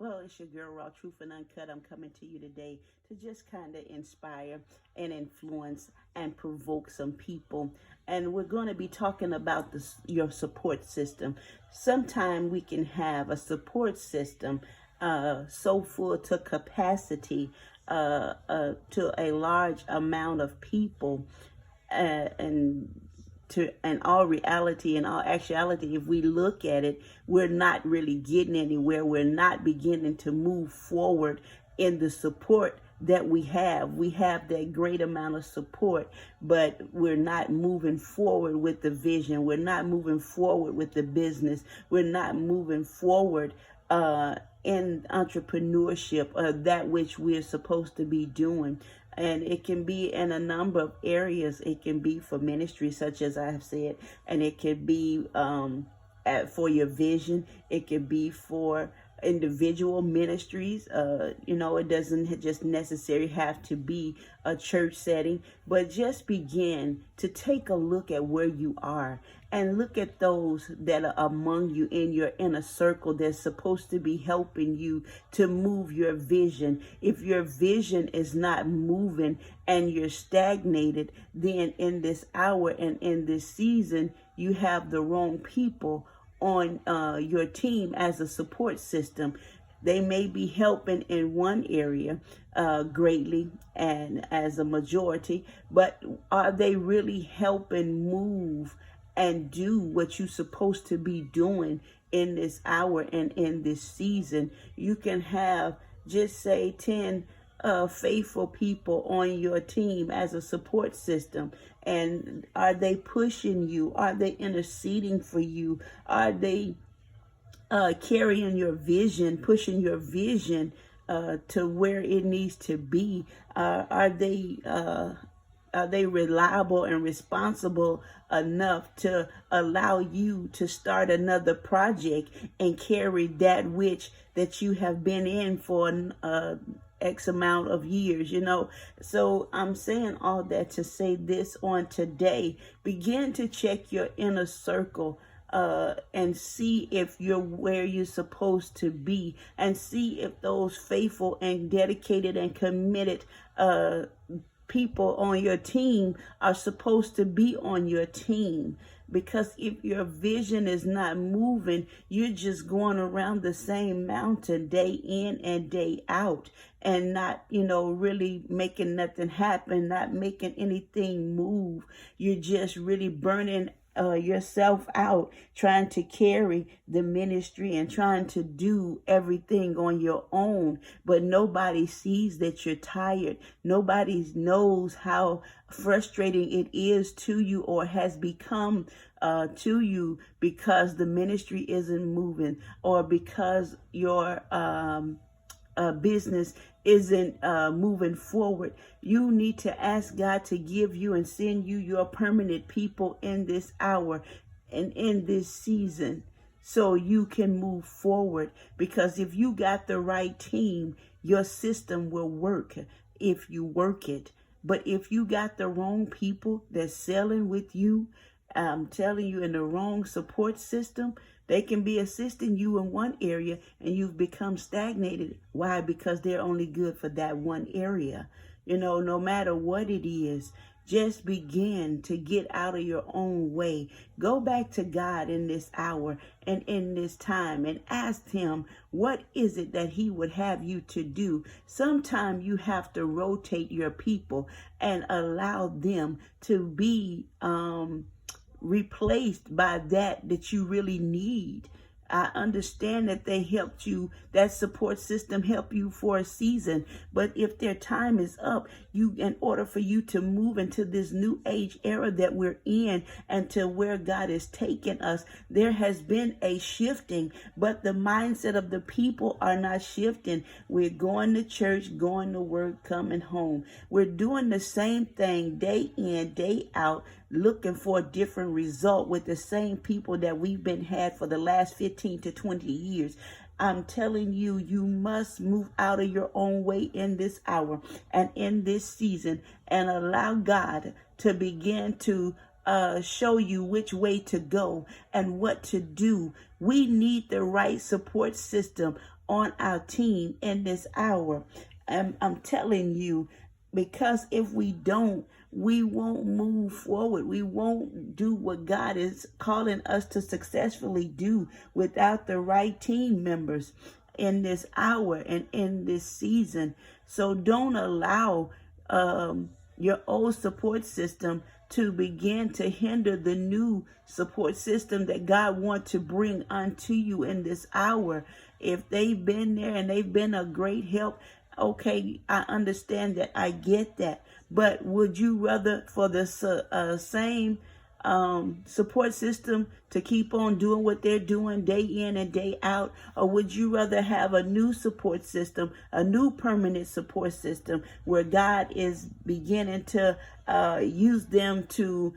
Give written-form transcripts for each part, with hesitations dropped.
Well, it's your girl, Raw Truth and Uncut. I'm coming to you today to just kind of inspire and influence and provoke some people. And we're going to be talking about your support system. Sometimes we can have a support system so full to capacity to a large amount of people, and to in all reality and all actuality, if we look at it, we're not really getting anywhere. We're not beginning to move forward in the support that we have. We have that great amount of support, but we're not moving forward with the vision. We're not moving forward with the business. We're not moving forward in entrepreneurship, that which we're supposed to be doing. And it can be in a number of areas. It can be for ministry, such as I have said, and it can be for your vision. It can be for individual ministries. It doesn't just necessarily have to be a church setting, but just begin to take a look at where you are and look at those that are among you in your inner circle that's supposed to be helping you to move your vision. If your vision is not moving and you're stagnated, then in this hour and in this season, you have the wrong people on your team as a support system. They may be helping in one area greatly and as a majority, but are they really helping move and do what you're supposed to be doing in this hour and in this season? You can have, just say, 10 faithful people on your team as a support system. And are they pushing you? Are they interceding for you? Are they carrying your vision, pushing your vision to where it needs to be? Are they reliable and responsible enough to allow you to start another project and carry that which that you have been in for X amount of years, So I'm saying all that to say this on today. Begin to check your inner circle and see if you're where you're supposed to be, and see if those faithful and dedicated and committed people on your team are supposed to be on your team. Because if your vision is not moving, you're just going around the same mountain day in and day out, and not, really making nothing happen, not making anything move. You're just really burning yourself out, trying to carry the ministry and trying to do everything on your own, but nobody sees that you're tired. Nobody knows how frustrating it is to you, or has become to you, because the ministry isn't moving, or because your business isn't moving forward. You need to ask God to give you and send you your permanent people in this hour and in this season, so you can move forward. Because if you got the right team, your system will work if you work it. But if you got the wrong people that's selling with you, I'm telling you, in the wrong support system, they can be assisting you in one area and you've become stagnated. Why? Because they're only good for that one area. No matter what it is, just begin to get out of your own way. Go back to God in this hour and in this time and ask him, what is it that he would have you to do? Sometimes you have to rotate your people and allow them to be replaced by that you really need. I understand that they helped you, that support system helped you for a season, but if their time is up, in order for you to move into this new age era that we're in and to where God is taking us, there has been a shifting, but the mindset of the people are not shifting. We're going to church, going to work, coming home. We're doing the same thing day in, day out, looking for a different result with the same people that we've been had for the last 15 to 20 years. I'm telling you, you must move out of your own way in this hour and in this season, and allow God to begin to show you which way to go and what to do. We need the right support system on our team in this hour. I'm telling you, because if we don't, we won't move forward. We won't do what God is calling us to successfully do without the right team members in this hour and in this season. So don't allow your old support system to begin to hinder the new support system that God wants to bring unto you in this hour. If they've been there and they've been a great help, okay, I understand that. I get that. But would you rather for the same support system to keep on doing what they're doing day in and day out? Or would you rather have a new support system, a new permanent support system where God is beginning to use them to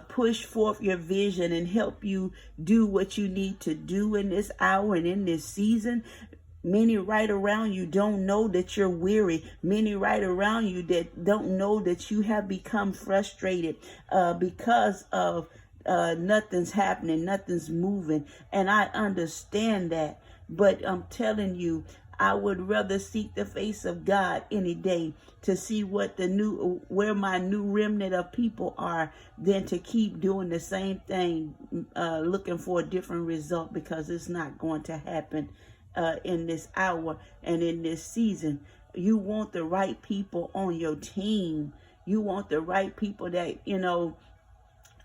push forth your vision and help you do what you need to do in this hour and in this season? Many right around you don't know that you're weary. Many right around you that don't know that you have become frustrated because of nothing's happening, nothing's moving. And I understand that. But I'm telling you, I would rather seek the face of God any day to see where my new remnant of people are than to keep doing the same thing, looking for a different result, because it's not going to happen in this hour and in this season. You want the right people on your team. You want the right people that,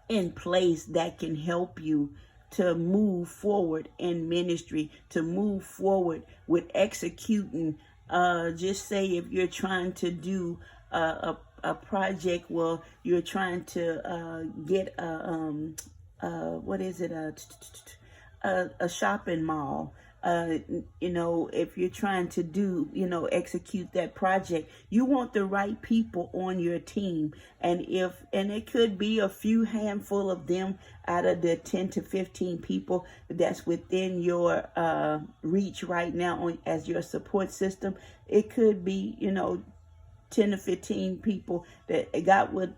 in place that can help you to move forward in ministry, to move forward with executing. Just say if you're trying to do a project, well, you're trying to get a shopping mall. If you're trying to do, execute that project, you want the right people on your team. And it could be a few handful of them out of the 10 to 15 people that's within your reach right now as your support system. It could be, 10 to 15 people that God would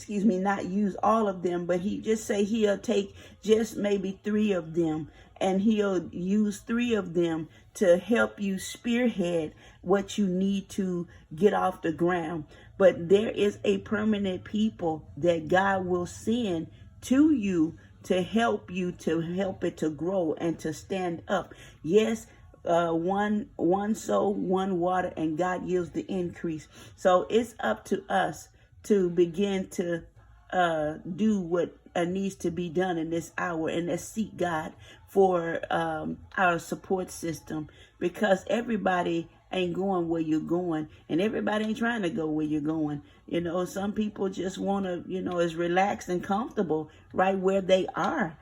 not use all of them, but he'll take just maybe 3 of them, and he'll use 3 of them to help you spearhead what you need to get off the ground. But there is a permanent people that God will send to you to help it to grow and to stand up. Yes, one soul, one water, and God yields the increase. So it's up to us to begin to do what needs to be done in this hour, and let's seek God for our support system, because everybody ain't going where you're going, and everybody ain't trying to go where you're going. Some people just want to, is relaxed and comfortable right where they are,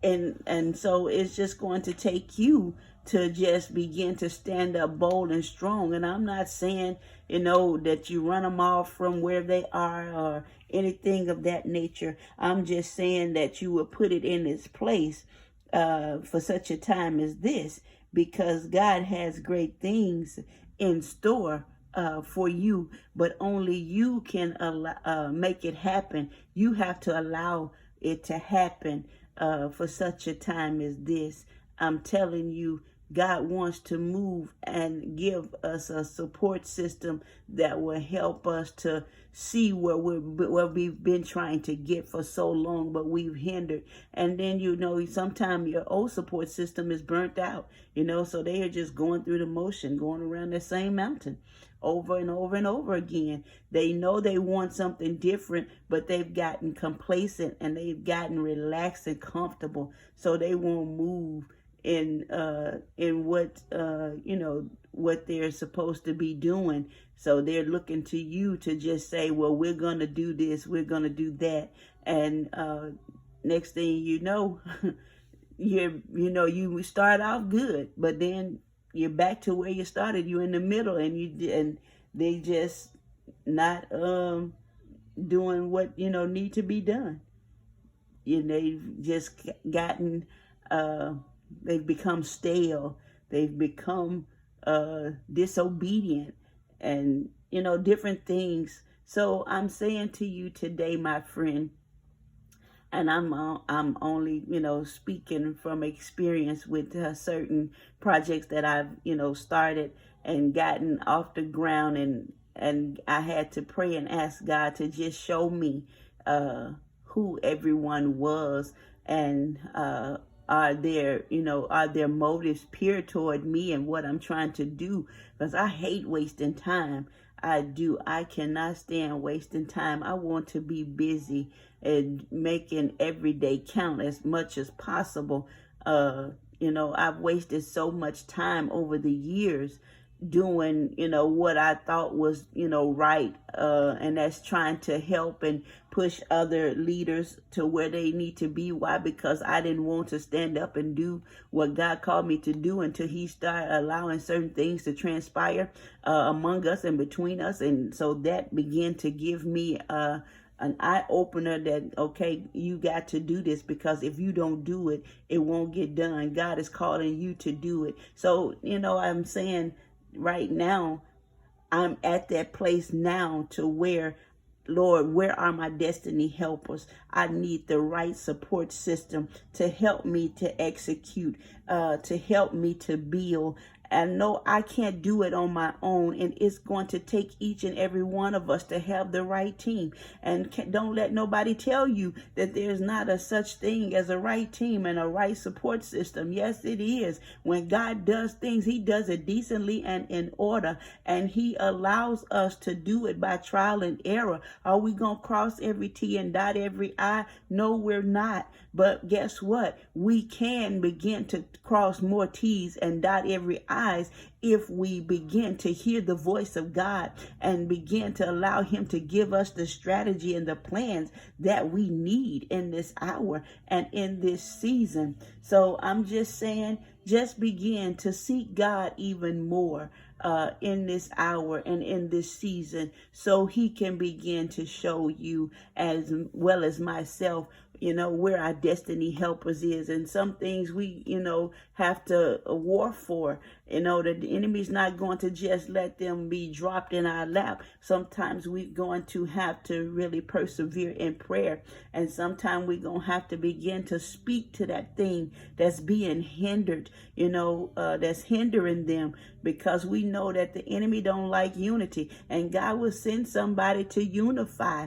and so it's just going to take you to just begin to stand up bold and strong. And I'm not saying, that you run them off from where they are or anything of that nature. I'm just saying that you will put it in its place for such a time as this, because God has great things in store for you, but only you can make it happen. You have to allow it to happen for such a time as this. I'm telling you, God wants to move and give us a support system that will help us to see where we've been trying to get for so long, but we've hindered. And then, sometimes your old support system is burnt out, so they are just going through the motion, going around the same mountain over and over and over again. They know they want something different, but they've gotten complacent and they've gotten relaxed and comfortable, so they won't move in what what they're supposed to be doing. So they're looking to you to just say, well, we're going to do this, we're going to do that, and next thing you know, you start off good, but then you're back to where you started. You're in the middle, and they just not doing what need to be done. They've just gotten they've become stale. They've become disobedient, and different things. So I'm saying to you today, my friend, And I'm only speaking from experience with certain projects that I've started and gotten off the ground, and I had to pray and ask God to just show me who everyone was, and are their motives pure toward me and what I'm trying to do, because I hate wasting time. I do. I cannot stand wasting time. I want to be busy and making every day count as much as possible. I've wasted so much time over the years doing, what I thought was, right. And that's trying to help and push other leaders to where they need to be. Why? Because I didn't want to stand up and do what God called me to do until he started allowing certain things to transpire among us and between us. And so that began to give me an eye opener that, okay, you got to do this, because if you don't do it, it won't get done. God is calling you to do it. So, I'm saying right now, I'm at that place now to where, Lord, where are my destiny helpers? I need the right support system to help me to execute, to help me to build. And no, I can't do it on my own. And it's going to take each and every one of us to have the right team. And don't let nobody tell you that there's not a such thing as a right team and a right support system. Yes, it is. When God does things, he does it decently and in order. And he allows us to do it by trial and error. Are we going to cross every T and dot every I? No, we're not. But guess what? We can begin to cross more T's and dot every I's if we begin to hear the voice of God and begin to allow him to give us the strategy and the plans that we need in this hour and in this season. So I'm just saying, just begin to seek God even more in this hour and in this season, so he can begin to show you, as well as myself, where our destiny helpers is. And some things we, have to war for. That the enemy's not going to just let them be dropped in our lap. Sometimes we're going to have to really persevere in prayer. And sometimes we're going to have to begin to speak to that thing that's being hindered, that's hindering them, because we know that the enemy don't like unity. And God will send somebody to unify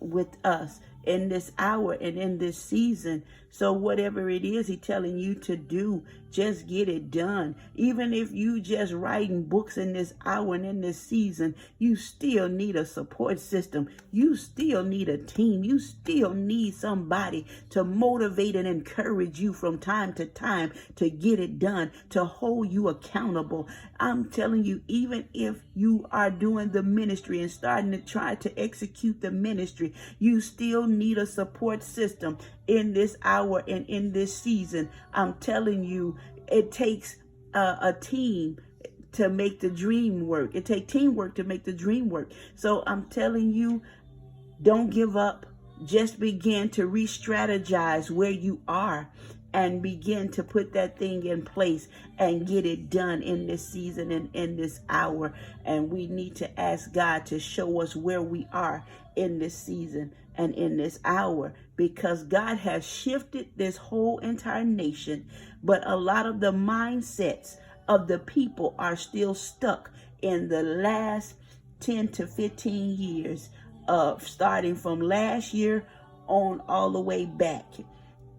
with us in this hour and in this season. So whatever it is he's telling you to do, just get it done. Even if you just writing books in this hour and in this season, you still need a support system. You still need a team. You still need somebody to motivate and encourage you from time to time to get it done, to hold you accountable. I'm telling you, even if you are doing the ministry and starting to try to execute the ministry, you still need a support system in this hour and in this season. I'm telling you, it takes a team to make the dream work. It takes teamwork to make the dream work. So I'm telling you, don't give up. Just begin to re-strategize where you are and begin to put that thing in place and get it done in this season and in this hour. And we need to ask God to show us where we are in this season and in this hour, because God has shifted this whole entire nation, but a lot of the mindsets of the people are still stuck in the last 10 to 15 years, starting from last year on all the way back.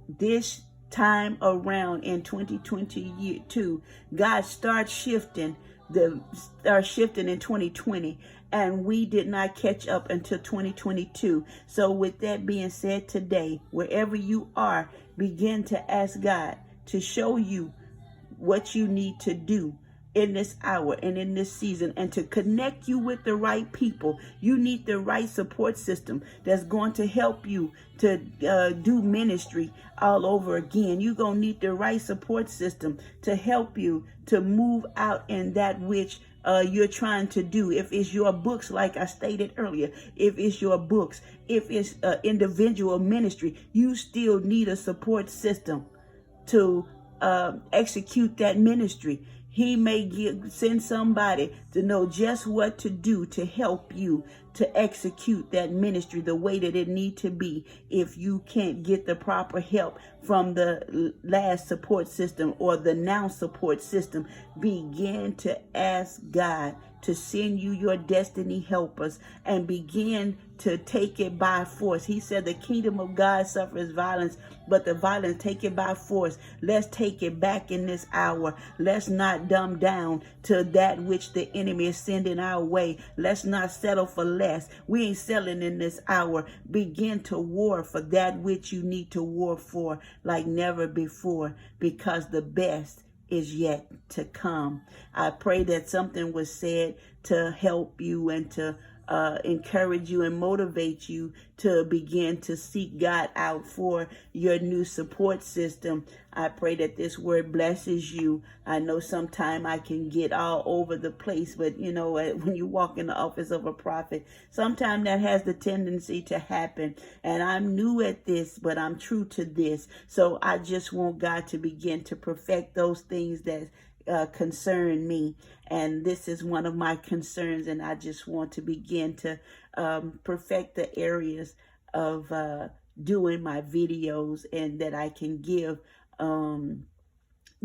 This time around in 2022, God starts shifting in 2020, and we did not catch up until 2022. So with that being said, today, wherever you are, begin to ask God to show you what you need to do in this hour and in this season, and to connect you with the right people. You need the right support system that's going to help you to do ministry all over again. You're going to need the right support system to help you to move out in that which you're trying to do. If it's your books, like I stated earlier, if it's your books, if it's individual ministry, you still need a support system to execute that ministry. He may send somebody to know just what to do to help you to execute that ministry the way that it need to be. If you can't get the proper help from the last support system or the now support system, begin to ask God to send you your destiny helpers and begin to take it by force. He said the kingdom of God suffers violence, but the violence take it by force. Let's take it back in this hour. Let's not dumb down to that which the enemy is sending our way. Let's not settle for less. We ain't settling in this hour. Begin to war for that which you need to war for like never before, because the best is yet to come. I pray that something was said to help you and to encourage you and motivate you to begin to seek God out for your new support system. I pray that this word blesses you. I know sometimes I can get all over the place, but you know, when you walk in the office of a prophet, sometimes that has the tendency to happen. And I'm new at this, but I'm true to this. So I just want God to begin to perfect those things that concern me, and this is one of my concerns, and I just want to begin to perfect the areas of doing my videos, and that I can give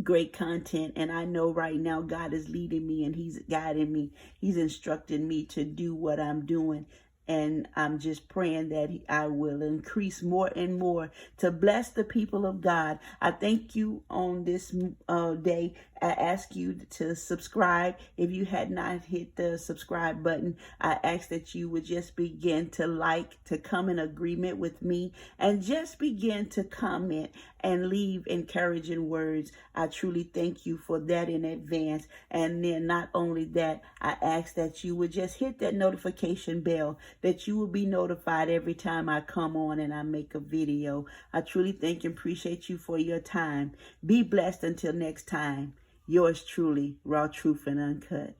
great content. And I know right now God is leading me and he's guiding me. He's instructing me to do what I'm doing. And I'm just praying that I will increase more and more to bless the people of God. I thank you on this day. I ask you to subscribe. If you had not hit the subscribe button, I ask that you would just begin to like, to come in agreement with me, and just begin to comment and leave encouraging words. I truly thank you for that in advance. And then not only that, I ask that you would just hit that notification bell, that you will be notified every time I come on and I make a video. I truly thank and appreciate you for your time. Be blessed until next time. Yours truly, Raw Truth and Uncut.